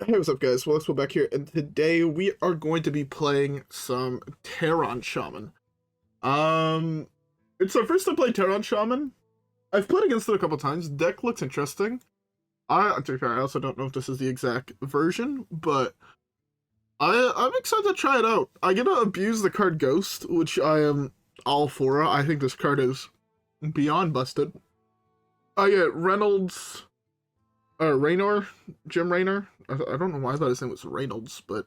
Hey, what's up, guys? WhirlXbow back here, and today we are going to be playing some Terran Shaman. Um, it's our first time playing Terran Shaman. I've played against it a couple times. Deck looks interesting. To be fair, I also don't know if this is the exact version, but I'm excited to try it out. I get to abuse the card Ghost, which I am all for. I think this card is beyond busted. I get Reynolds, Raynor, Jim Raynor. I don't know why I thought his name was Reynolds, but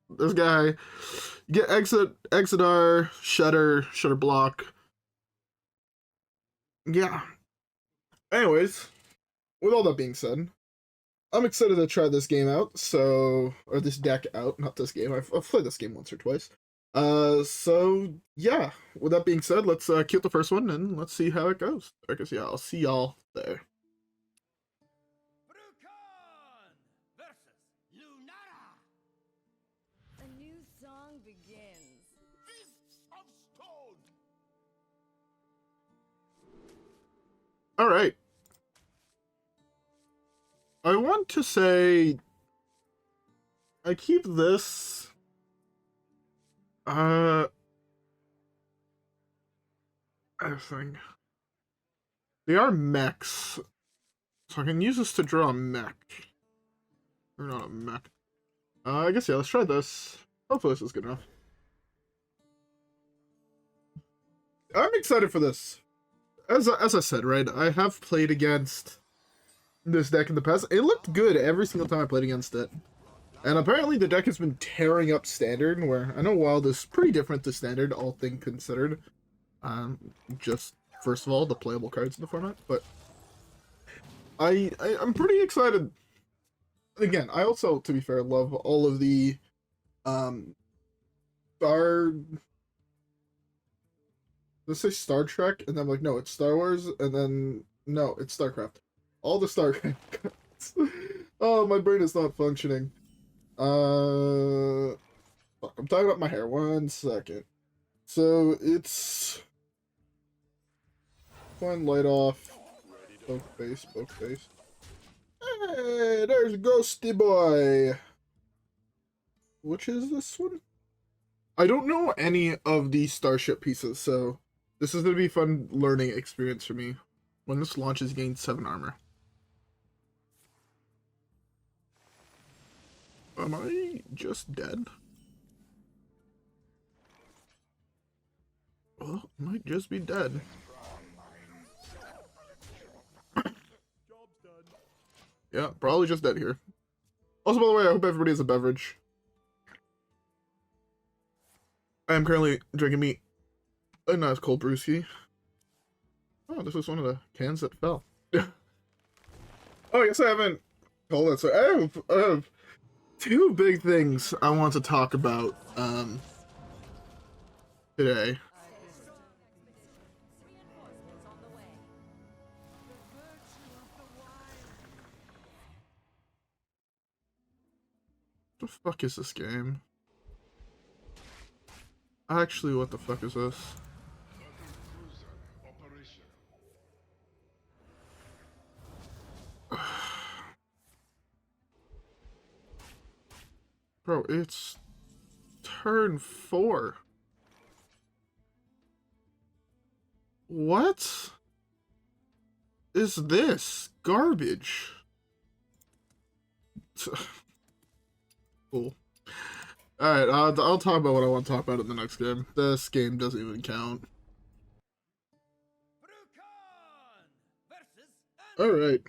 this guy, you get Exodar, Shudderblock. Yeah. Anyways, with all that being said, I'm excited to try this game out. Or this deck out, not this game. I've played this game once or twice. So yeah. With that being said, let's cue the first one and let's see how it goes. I guess yeah, I'll see y'all there. All right. I want to say I keep this I think they are mechs. So I can use this to draw a mech. Or not a mech. I guess yeah, let's try this. Hopefully this is good enough. I'm excited for this. As I said, right, I have played against this deck in the past. It looked good every single time I played against it. And apparently the deck has been tearing up Standard, where I know Wild is pretty different to Standard, all things considered. Just, first of all, the playable cards in the format, but I'm pretty excited. Again, I also, to be fair, love all of the, let's say Star Trek, and then I'm like, no, it's Star Wars, and then, no, it's StarCraft. All the StarCraft cards. Oh, my brain is not functioning. Fuck, I'm talking about my hair. 1 second. So, it's... One light off. Poke face, poke face. Hey, there's Ghosty Boy! Which is this one? I don't know any of the Starship pieces, so this is going to be a fun learning experience for me. When this launches, gain 7 armor. Am I just dead? Well, I might just be dead. Yeah, probably just dead here. Also, by the way, I hope everybody has a beverage. I am currently drinking me a nice cold brewski. Oh, this is one of the cans that fell. Oh, I guess I haven't told it. So I have 2 big things I want to talk about today. What the fuck is this game? Actually, what the fuck is this? Bro, it's turn 4. What is this? Garbage. Cool. Alright, I'll talk about what I want to talk about in the next game. This game doesn't even count. Alright.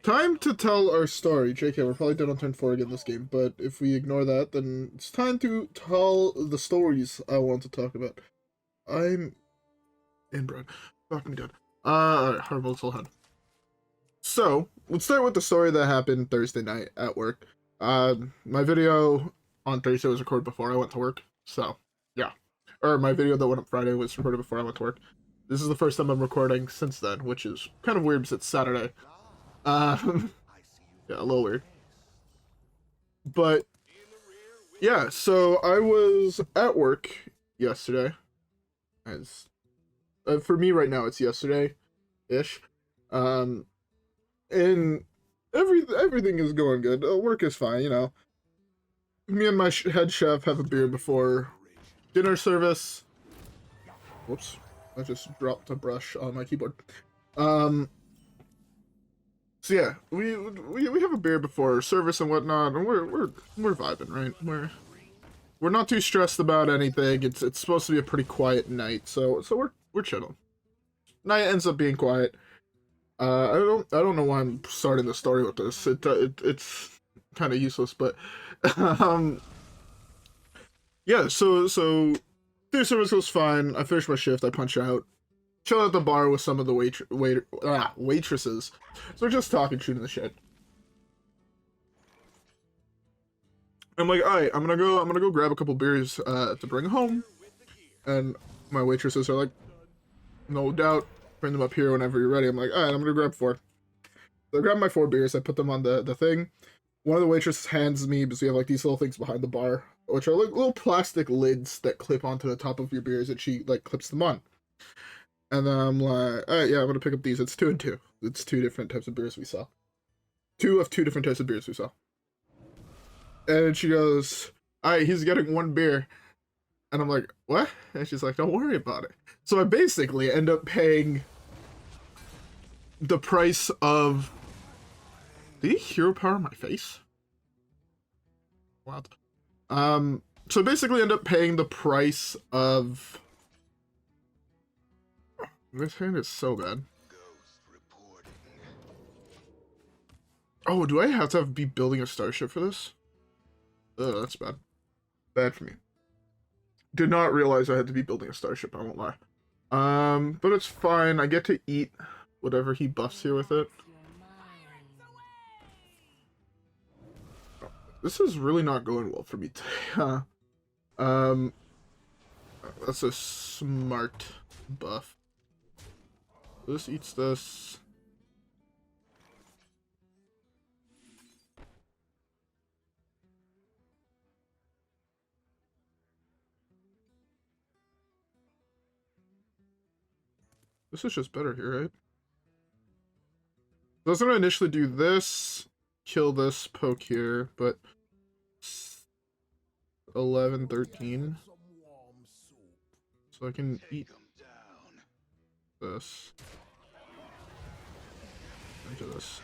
Time to tell our story. JK, we're probably dead on turn 4 again this game, but if we ignore that, then it's time to tell the stories I want to talk about. I'm inbred. Fuck me dead. Alright, Horrible Soul Head. So, let's start with the story that happened Thursday night at work. My video on Thursday was recorded before I went to work, so, yeah. Or my video that went up Friday was recorded before I went to work. This is the first time I'm recording since then, which is kind of weird because it's Saturday. Yeah, a little weird. But, yeah, so I was at work yesterday. As for me right now, it's yesterday-ish. And Everything is going good. Work is fine, you know. Me and my head chef have a beer before dinner service. Whoops, I just dropped a brush on my keyboard. So yeah, we have a beer before service and whatnot, and we're vibing, right? We're not too stressed about anything. It's supposed to be a pretty quiet night, so we're chilling. Night ends up being quiet. I don't know why I'm starting the story with this. It's kind of useless, but yeah. So food service was fine. I finished my shift. I punch out. Chill at the bar with some of the waitresses. So we're just talking, shooting the shit. I'm like, alright, I'm gonna go grab a couple beers to bring home. And my waitresses are like, no doubt, bring them up here whenever you're ready. I'm like, alright, I'm gonna grab 4. So I grab my 4 beers, I put them on the thing. One of the waitresses hands me, because we have like these little things behind the bar, which are like little plastic lids that clip onto the top of your beers, and she like clips them on. And then I'm like, alright, yeah, I'm gonna pick up these. It's 2 and 2. It's 2 different types of beers we sell. 2 of 2 different types of beers we sell. And she goes, alright, he's getting 1 beer. And I'm like, what? And she's like, don't worry about it. So I basically end up paying the price of... Did he hero power my face? Wow. So basically end up paying the price of... This hand is so bad. Oh, do I have to be building a starship for this? Oh, that's bad. Bad for me. Did not realize I had to be building a starship, I won't lie. But it's fine. I get to eat whatever he buffs here with it. This is really not going well for me today, huh? That's a smart buff. This eats this. This is just better here, right? I was gonna initially do this, kill this, poke here, but 11, 13. So I can eat this. Into this.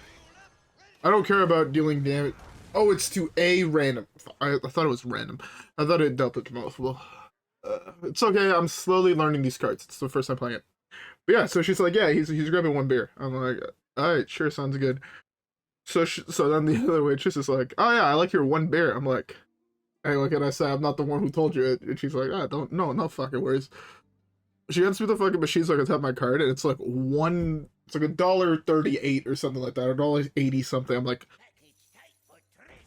I don't care about dealing damage. Oh, it's to a random. I thought it was random. I thought it dealt it to multiple. It's okay. I'm slowly learning these cards. It's the first time playing it. But yeah, so she's like, yeah, he's grabbing 1 beer. I'm like, all right, sure, sounds good. So then the other waitress is like, oh yeah, I like your 1 beer. I'm like, hey, look, and I say I'm not the one who told you it. And she's like, ah, no fucking worries. She hands me the fucking machine so I can tap my card, and it's like it's like $1.38 or something like that, or $1.80 something. I'm like,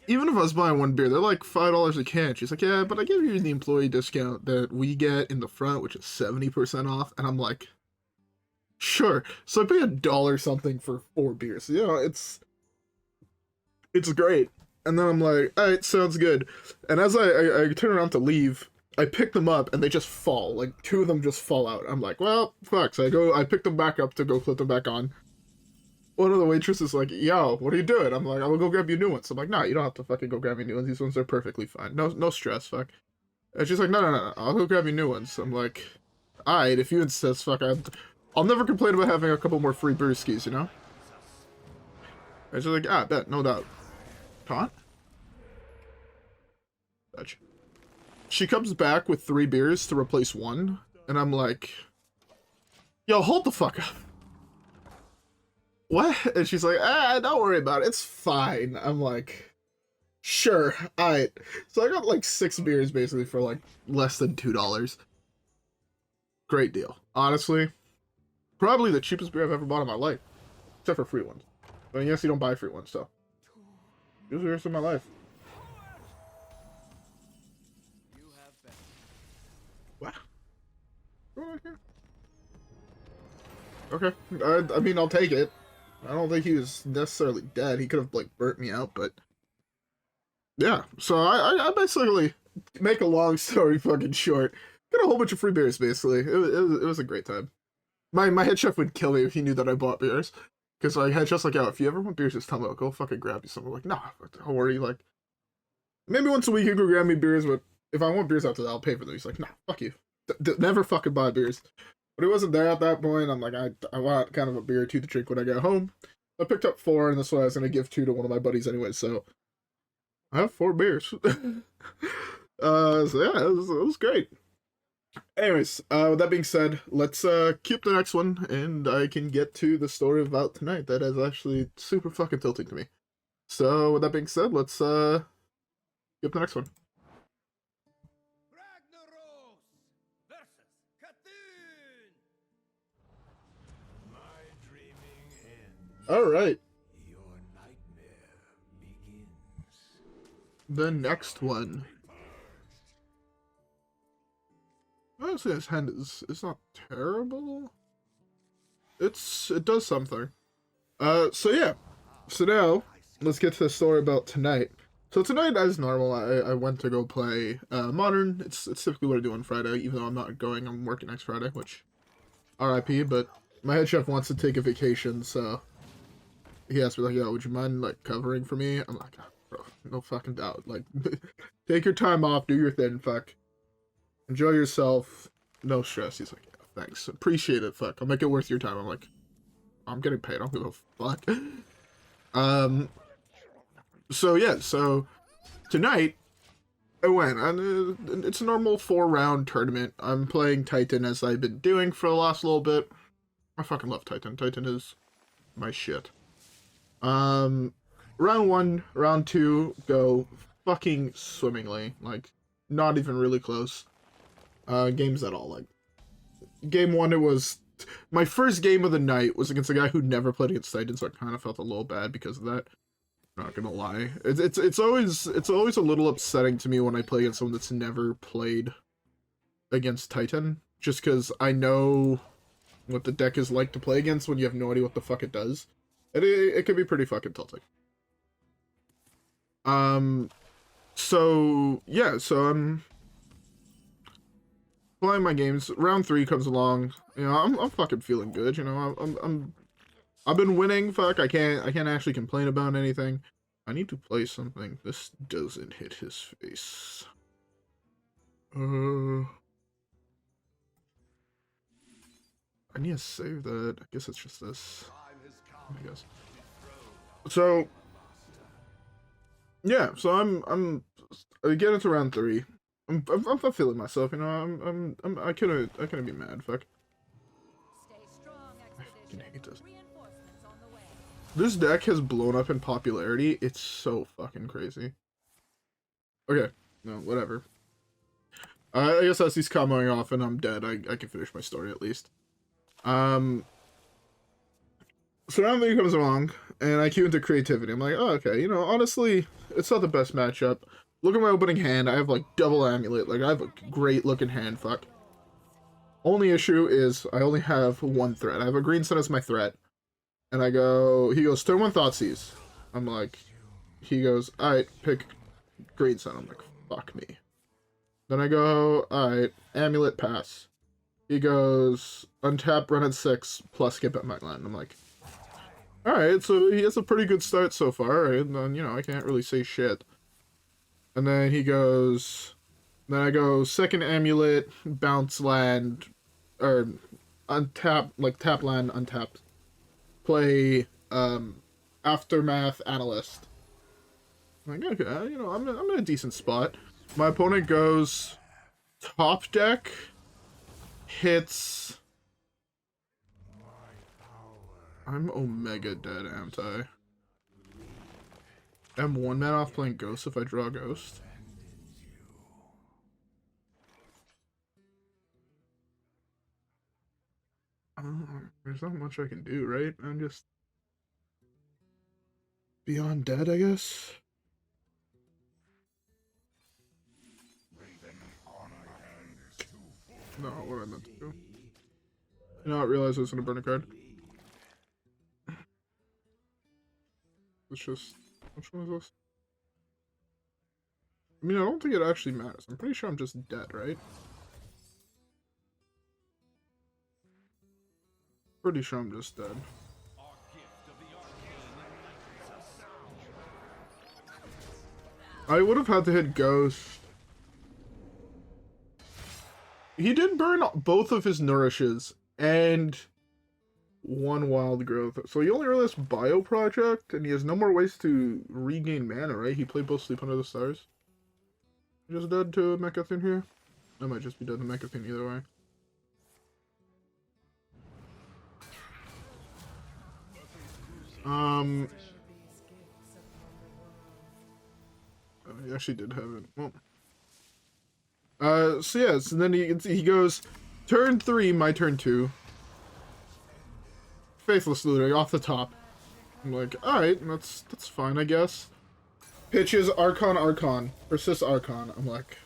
even if I was buying 1 beer, they're like $5 a can. She's like, yeah, but I give you the employee discount that we get in the front, which is 70% off. And I'm like, sure. So I pay $1 something for 4 beers. You know, it's great. And then I'm like, all right, sounds good. And as I turn around to leave, I pick them up and they just fall. Like 2 of them just fall out. I'm like, well, fuck. So I pick them back up to go put them back on. One of the waitresses is like, yo, what are you doing? I'm like, I will go grab you new ones. I'm like, nah, you don't have to fucking go grab me new ones. These ones are perfectly fine. No stress, fuck. And she's like, no, I'll go grab you new ones. I'm like, alright, if you insist, fuck, I'll never complain about having a couple more free brewskis, you know? And she's like, ah, bet, no doubt. Taunt? Gotcha. She comes back with 3 beers to replace 1, and I'm like, yo, hold the fuck up. What? And she's like, don't worry about it. It's fine. I'm like, sure. Alright. So I got like 6 beers basically for like less than $2. Great deal. Honestly, probably the cheapest beer I've ever bought in my life. Except for free ones. But yes, you don't buy free ones, so. These are the rest of my life. What? Okay. I mean, I'll take it. I don't think he was necessarily dead. He could have, like, burnt me out, but... Yeah, so I basically, make a long story fucking short, got a whole bunch of free beers, basically. It was a great time. My head chef would kill me if he knew that I bought beers. Because like, I just like, yo, if you ever want beers, just tell me, I'll go fucking grab you some. I'm like, nah, don't worry. Like, maybe once a week you can go grab me beers, but if I want beers after that, I'll pay for them. He's like, nah, fuck you. Never fucking buy beers. But he wasn't there at that point. I'm like, I want kind of a beer or two to drink when I get home. I picked up 4, and this one I was going to give 2 to one of my buddies anyway, so I have 4 beers. So yeah, it was great. Anyways, with that being said, let's keep the next one, and I can get to the story about tonight. That is actually super fucking tilting to me. So, with that being said, let's skip the next one. Alright. The next one. Honestly, his hand is not terrible. It does something. So yeah. So now, let's get to the story about tonight. So tonight, as normal, I went to go play Modern. It's typically what I do on Friday, even though I'm not going. I'm working next Friday, which RIP, but my head chef wants to take a vacation, so he asked me, like, yo, would you mind, like, covering for me? I'm like, oh, bro, no fucking doubt. Like, take your time off, do your thing, fuck. Enjoy yourself. No stress. He's like, yeah, thanks. Appreciate it, fuck. I'll make it worth your time. I'm like, I'm getting paid. I don't give a fuck. So, yeah, so tonight, I went, and it's a normal 4-round tournament. I'm playing Titan as I've been doing for the last little bit. I fucking love Titan. Titan is my shit. Round 1, round 2 go fucking swimmingly. Like, not even really close. Games at all. Like, game 1, it was my first game of the night was against a guy who never played against Titan, so I kind of felt a little bad because of that. Not gonna lie, it's always a little upsetting to me when I play against someone that's never played against Titan, just because I know what the deck is like to play against when you have no idea what the fuck it does. It can be pretty fucking tilting. So yeah, so I'm playing my games. Round 3 comes along. You know, I'm fucking feeling good. You know, I've been winning. Fuck, I can't actually complain about anything. I need to play something. This doesn't hit his face. I need to save that. I guess it's just this. I guess. So yeah, so I get into round 3. I'm feeling myself, you know. I couldn't be mad. Fuck. I fucking hate this. This deck has blown up in popularity. It's so fucking crazy. Okay, no, whatever. I guess as he's coming off and I'm dead, I can finish my story at least. So round 3 comes along, and I cue into creativity. I'm like, oh, okay, you know, honestly, it's not the best matchup. Look at my opening hand. I have, like, double amulet. Like, I have a great-looking hand, fuck. Only issue is I only have 1 threat. I have a green sun as my threat. And I go, he goes, turn 1 Thoughtseize. I'm like, he goes, alright, pick green sun. I'm like, fuck me. Then I go, alright, amulet pass. He goes, untap, run at 6, plus skip at my land. I'm like, alright, so he has a pretty good start so far, and then, you know, I can't really say shit. And then he goes, then I go, second amulet, bounce land, or untap, like tap land, untapped. Play, Aftermath Analyst. I'm like, okay, you know, I'm in a decent spot. My opponent goes, top deck, hits... I'm Omega dead, aren't I? I'm 1 mana off playing Ghost if I draw Ghost. There's not much I can do, right? I'm just... beyond dead, I guess? No, what I meant to do. You know, I realized I was gonna burn a card. It's just... which one is this? I mean, I don't think it actually matters. I'm pretty sure I'm just dead, right? Pretty sure I'm just dead. I would have had to hit Ghost. He did burn both of his Nourishes and one Wild Growth. So he only realized Bio Project, and he has no more ways to regain mana, right? He played both Sleep Under the Stars. Just dead to Mechathune here? I might just be dead to Mechathune either way. He actually did have it. Well. So yeah, so then he goes, turn 3, my turn 2. Faithless Looting off the top. I'm like, alright, that's fine, I guess. Pitches Archon. Persist Archon. I'm like,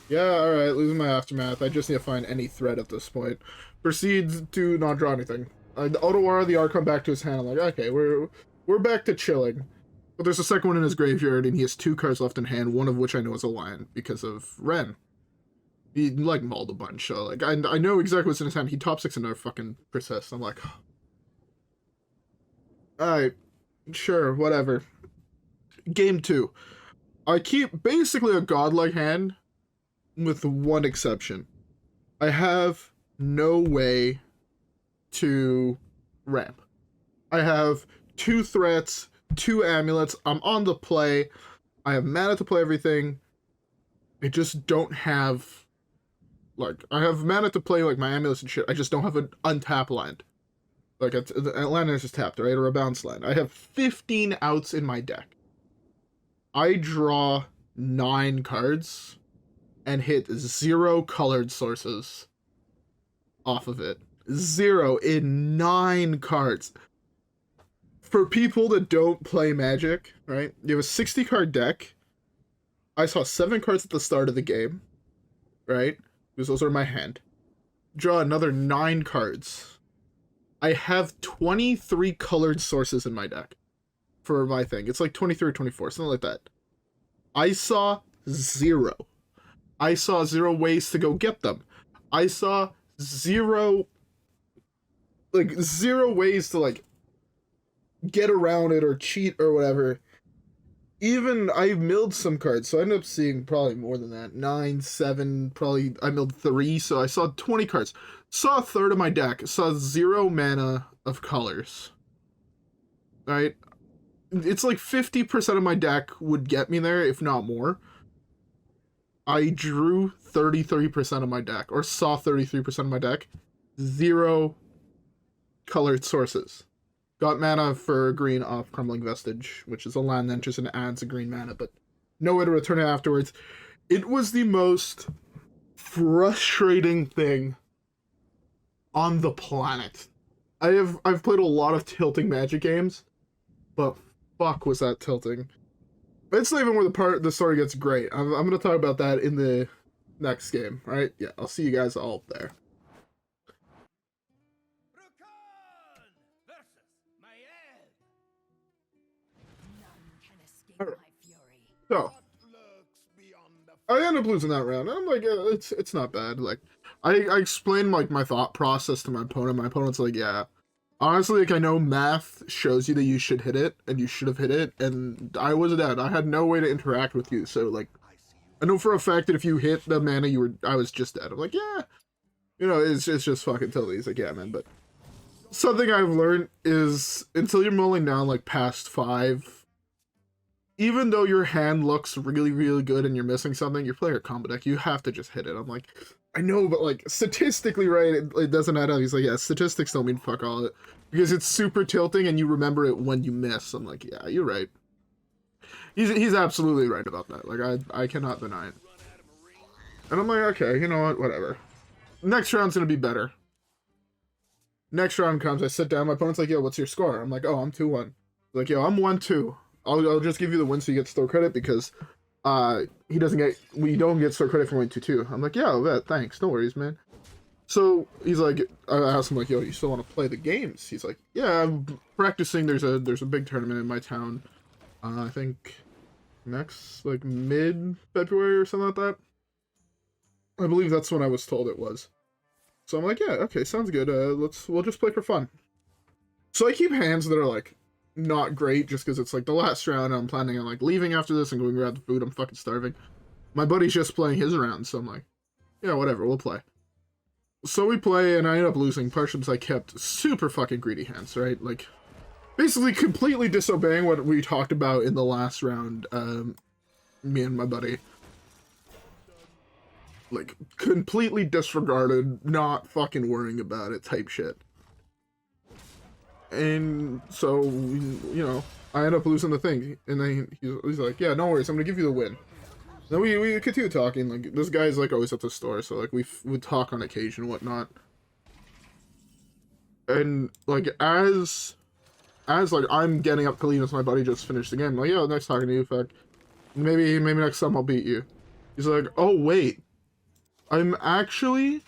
yeah, alright, losing my Aftermath. I just need to find any threat at this point. Proceeds to not draw anything. I auto-wire the Archon back to his hand. I'm like, okay, we're back to chilling. But there's a second one in his graveyard, and he has 2 cards left in hand, one of which I know is a Lion, because of Ren. He, like, mauled a bunch, so, like, I know exactly what's in his hand. He top 6 another fucking Persist. I'm like, alright, sure, whatever. Game 2. I keep basically a godlike hand, with one exception. I have no way to ramp. I have 2 threats, 2 amulets, I'm on the play, I have mana to play everything, I just don't have, like, I have mana to play, like, my amulets and shit, I just don't have an untap land. Like, land is just tapped, right, or a bounce land. I have 15 outs in my deck. I draw 9 cards, and hit 0 colored sources off of it. 0 in 9 cards. For people that don't play Magic, right? You have a 60 card deck. I saw 7 cards at the start of the game, right? Because those are my hand. Draw another 9 cards. I have 23 colored sources in my deck for my thing. It's like 23 or 24, something like that. I saw 0. I saw 0 ways to go get them. I saw 0 ways to, like, get around it or cheat or whatever. Even I milled some cards, so I ended up seeing probably more than that. 9, 7, probably I milled 3, so I saw 20 cards. Saw a third of my deck, saw 0 mana of colors. Right? It's like 50% of my deck would get me there, if not more. I drew 33% of my deck, or saw 33% of my deck. 0 colored sources. Got mana for green off Crumbling Vestige, which is a land that enters and adds a green mana, but no way to return it afterwards. It was the most frustrating thing on the planet. I've played a lot of tilting Magic games, but fuck was that tilting. It's not even where the story gets great. I'm going to talk about that in the next game, right? Yeah, I'll see you guys all there. Right. So, I end up losing that round. I'm like, it's not bad. Like, I explained, like, my thought process to my opponent. My opponent's like, yeah. Honestly, like, I know math shows you that you should hit it, and you should have hit it, and I was dead. I had no way to interact with you, so, like, I know for a fact that if you hit the mana, I was just dead. I'm like, yeah. You know, it's just fucking tilty. He's like, yeah, man, but something I've learned is, until you're mulling down, like, past 5, even though your hand looks really, really good and you're missing something, you're playing a combo deck, you have to just hit it. I'm like, I know, but, like, statistically, right, it doesn't add up. He's like, yeah, statistics don't mean fuck all. Because it's super tilting and you remember it when you miss. I'm like, yeah, you're right. He's absolutely right about that. Like, I cannot deny it. And I'm like, okay, you know what, whatever. Next round's gonna be better. Next round comes, I sit down, my opponent's like, yo, what's your score? I'm like, oh, I'm 2-1. Like, yo, I'm 1-2. I'll just give you the win so you get store credit because we don't get store credit for winning 2-2. I'm like, yeah, I'll bet, thanks, no worries, man. So he's like, I asked him like, yo, you still want to play the games? He's like, yeah, I'm practicing. There's a big tournament in my town. I think next, like, mid-February or something like that. I believe that's when I was told it was. So I'm like, yeah, okay, sounds good. We'll just play for fun. So I keep hands that are like not great just because it's like the last round. I'm planning on like leaving after this and going grab the food. I'm fucking starving. My buddy's just playing his round, so I'm like, yeah, whatever, we'll play. So we play, and I end up losing partially because I kept super fucking greedy hands, right? Like, basically completely disobeying what we talked about in the last round, me and my buddy. Like, completely disregarded, not fucking worrying about it type shit. And so, you know, I end up losing the thing. And then he's like, yeah, no worries, I'm gonna give you the win. Then we continue talking. Like, this guy's like always at the store, so like we talk on occasion and whatnot. And like as like I'm getting up to leave as my buddy just finished the game, I'm like, yo, nice talking to you, fuck. Maybe next time I'll beat you. He's like, oh wait, I'm actually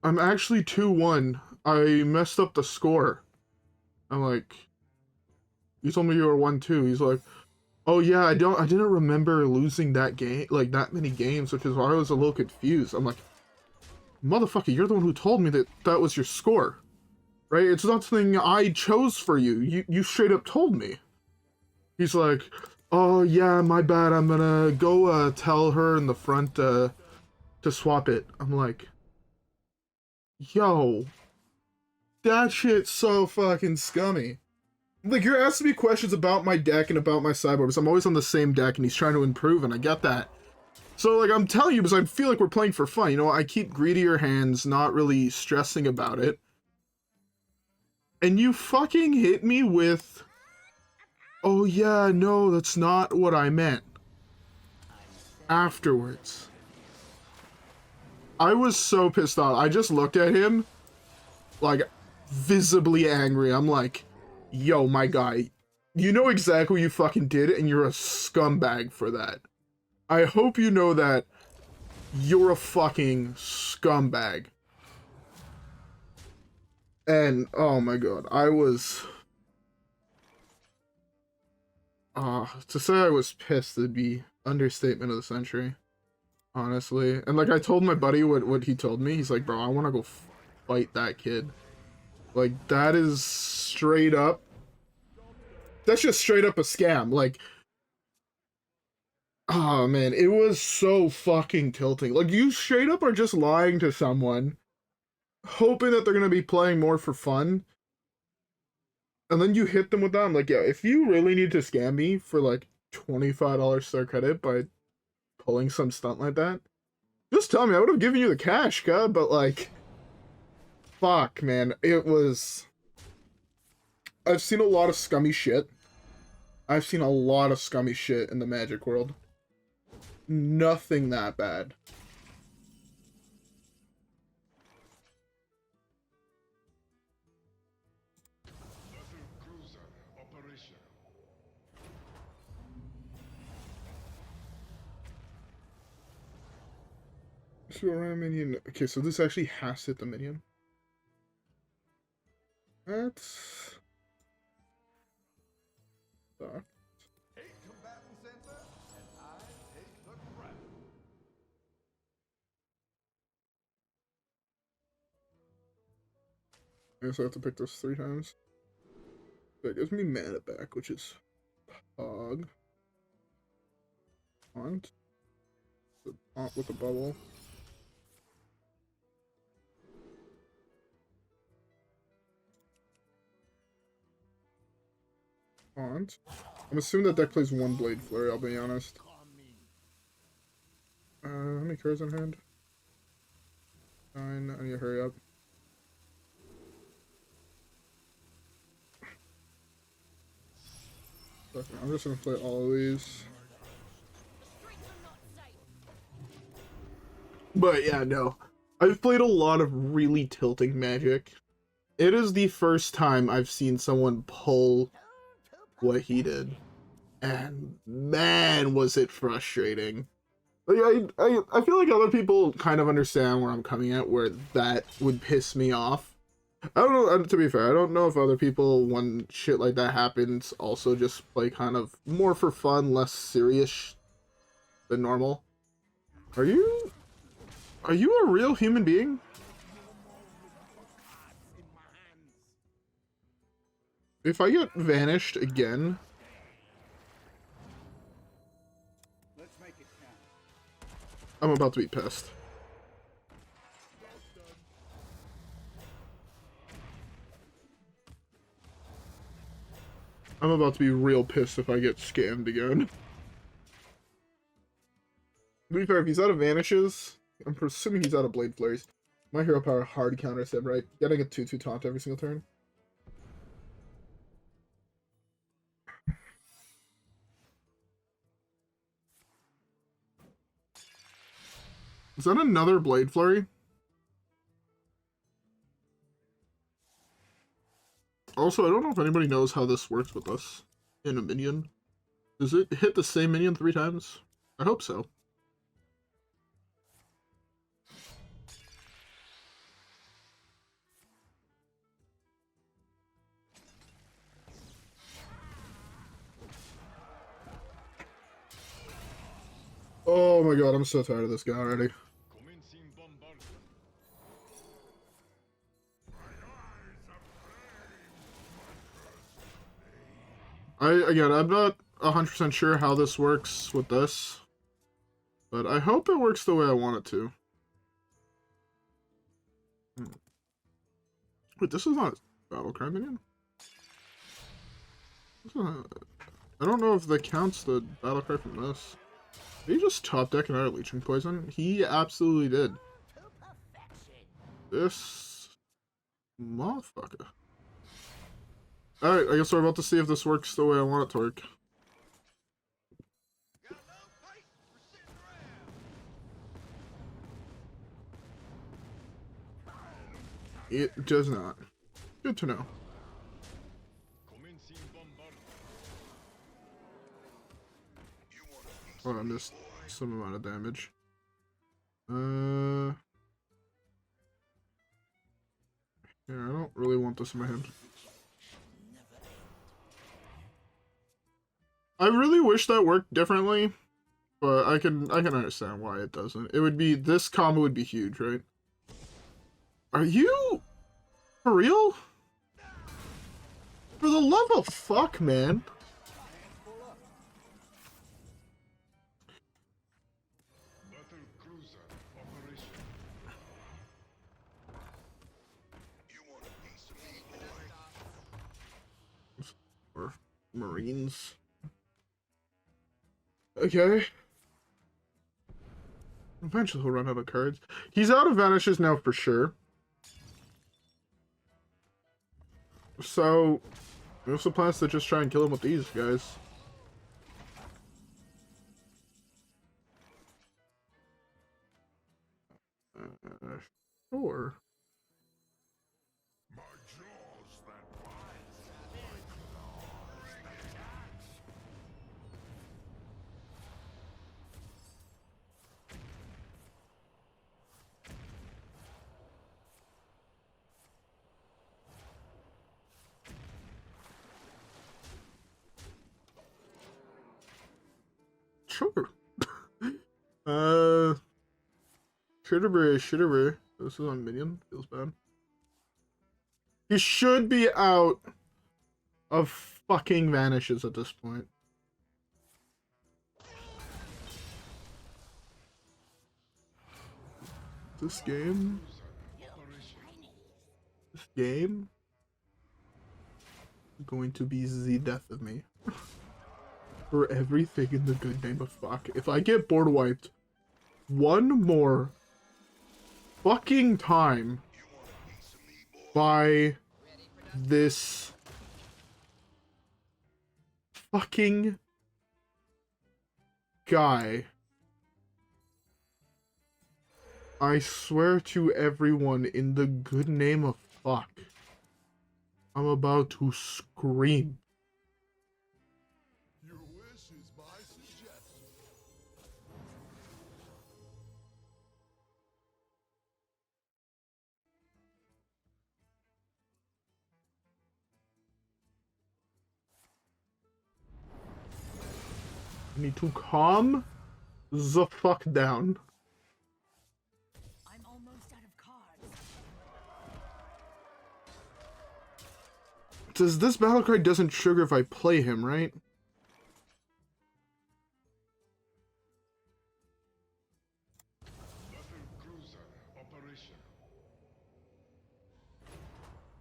2-1. I messed up the score. I'm like, you told me you were 1-2. He's like, oh yeah, I didn't remember losing that game, like that many games, which is why I was a little confused. I'm like, motherfucker, you're the one who told me that that was your score, right? It's not something I chose for you. You straight up told me. He's like, oh yeah, my bad. I'm gonna go tell her in the front to swap it. I'm like, yo, that shit's so fucking scummy. Like, you're asking me questions about my deck and about my sideboard, because I'm always on the same deck, and he's trying to improve, and I get that. So, like, I'm telling you, because I feel like we're playing for fun, you know, I keep greedier hands, not really stressing about it. And you fucking hit me with, oh yeah, no, that's not what I meant. Afterwards. I was so pissed off. I just looked at him, like, visibly angry. I'm like, yo, my guy, you know exactly what you fucking did, and you're a scumbag for that. I hope you know that you're a fucking scumbag. And, oh my god, I was... to say I was pissed would be understatement of the century. Honestly. And, like, I told my buddy what he told me. He's like, bro, I want to go fight that kid. Like, that is straight up... That's just straight up a scam. Like, oh man, it was so fucking tilting. Like, you straight up are just lying to someone, hoping that they're gonna be playing more for fun, and then you hit them with that. I'm like, yeah, if you really need to scam me for like $25 star credit by pulling some stunt like that, just tell me. I would have given you the cash, God, but like, fuck, man, it was... I've seen a lot of scummy shit. I've seen a lot of scummy shit in the Magic world. Nothing that bad. So around minion. Okay, so this actually has to hit the minion. That's... suck. I guess I have to pick this 3 times. That gives me mana back, which is Pog. Haunt. Haunt with a bubble. Haunt. I'm assuming that deck plays 1 Blade Flurry, I'll be honest. How many cards on hand? 9. I need to hurry up. I'm just gonna play all of these. But yeah, no. I've played a lot of really tilting Magic. It is the first time I've seen someone pull what he did. And man, was it frustrating. Like, I feel like other people kind of understand where I'm coming at, where that would piss me off. I don't know, to be fair, I don't know if other people, when shit like that happens, also just play kind of more for fun, less serious than normal. Are you a real human being? If I get vanished again... I'm about to be pissed. I'm about to be real pissed if I get scammed again. To be fair, if he's out of vanishes, I'm presuming he's out of blade flurries. My hero power hard counters him, right? Getting a 2/2 taunt every single turn. Is that another blade flurry? Also, I don't know if anybody knows how this works with us in a minion. Does it hit the same minion 3 times? I hope so. Oh my god, I'm so tired of this guy already. Again, I'm not 100% sure how this works with this, but I hope it works the way I want it to. Wait, this is not a Battlecry minion? I don't know if that counts the Battlecry from this. Did he just top deck another Leeching Poison? He absolutely did. This motherfucker. Alright, I guess we're about to see if this works the way I want it to work. It does not. Good to know. Oh, I missed some amount of damage. Yeah, I don't really want this in my hand. I really wish that worked differently, but I can understand why it doesn't. It would be, this combo would be huge, right? Are you for real? For the love of fuck, man. Or Marines. Okay. Eventually he'll run out of cards. He's out of vanishes now for sure. So, there's the plans to just try and kill him with these guys. Sure. Sure. Shudderwock. This is on minion. Feels bad. He should be out of fucking vanishes at this point. This game is going to be the death of me. For everything in the good name of fuck. If I get board wiped one more fucking time by this fucking guy, I swear to everyone in the good name of fuck, I'm about to scream. Your wish is my suggestion. I need to calm the fuck down. I'm almost out of cards. Does this battle cry doesn't trigger if I play him, right?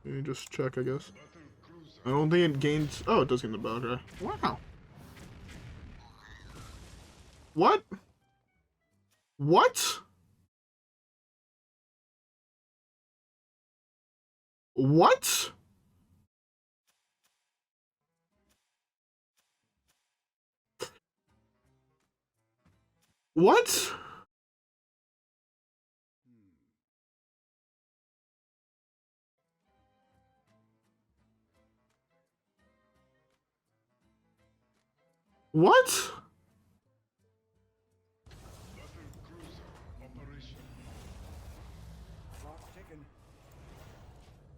Let me just check, I guess. I don't think it gains... Oh, it does gain the battle cry. Wow. What? What? What? What? What?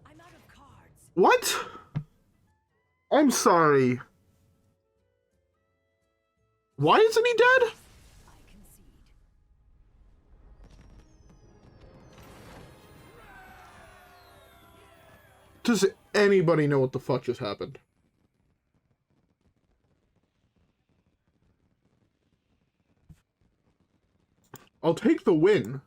I'm out of cards. What? I'm sorry. Why isn't he dead? I concede. Does anybody know what the fuck just happened? I'll take the win.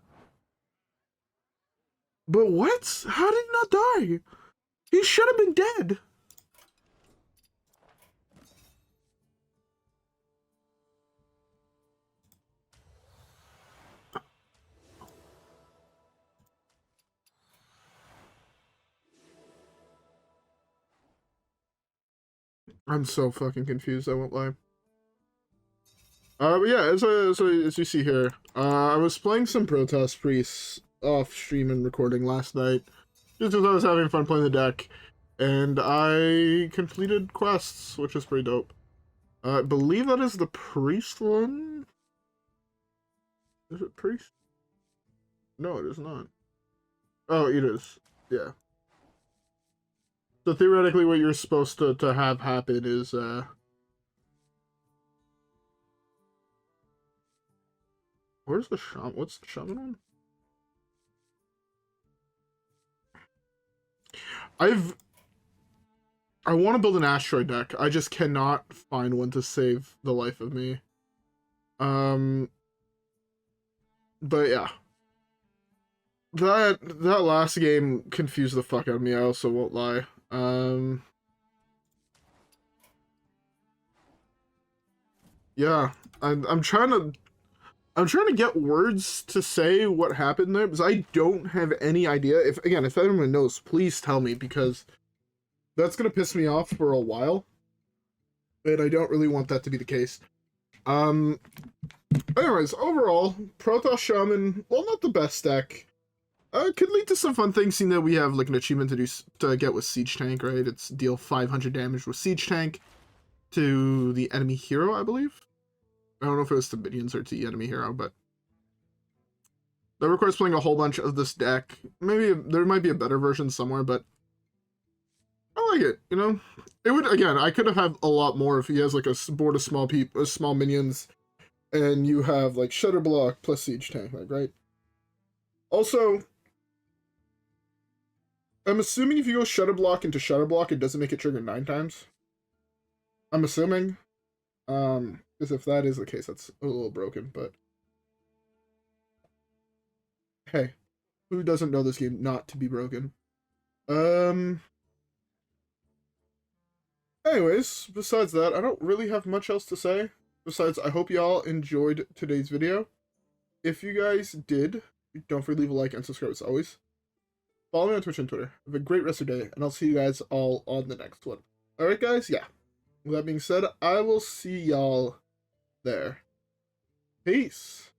But what? How did he not die? He should have been dead. I'm so fucking confused, I won't lie. But yeah, as you see here, I was playing some Protoss Priests off stream and recording last night, just because I was having fun playing the deck, and I completed quests, which is pretty dope. I believe that is the Priest one? Is it Priest? No, it is not. Oh, it is. Yeah. So theoretically what you're supposed to have happen is, where's the Shaman? What's the Shaman one? I want to build an asteroid deck. I just cannot find one to save the life of me. But yeah. That last game confused the fuck out of me, I also won't lie. Yeah, I'm trying to get words to say what happened there, because I don't have any idea. If anyone knows, please tell me, because that's gonna piss me off for a while, and I don't really want that to be the case. Anyways, overall, Protoss Shaman, well, not the best deck. Could lead to some fun things, seeing that we have like an achievement to get with Siege Tank, right? It's deal 500 damage with Siege Tank to the enemy hero, I believe. I don't know if it was to minions or to the enemy hero, but that requires playing a whole bunch of this deck. Maybe there might be a better version somewhere, but I like it, you know? It would, again, I could have had a lot more if he has like a board of small minions, and you have like Shudderblock plus Siege Tank, like, right? Also, I'm assuming if you go Shudderblock into Shudderblock, it doesn't make it trigger 9 times. I'm assuming. Because if that is the case, that's a little broken, but hey, who doesn't know this game not to be broken? Anyways, besides that, I don't really have much else to say. Besides, I hope y'all enjoyed today's video. If you guys did, don't forget to leave a like and subscribe as always. Follow me on Twitch and Twitter. Have a great rest of your day, and I'll see you guys all on the next one. Alright guys, yeah. With that being said, I will see y'all there. Peace.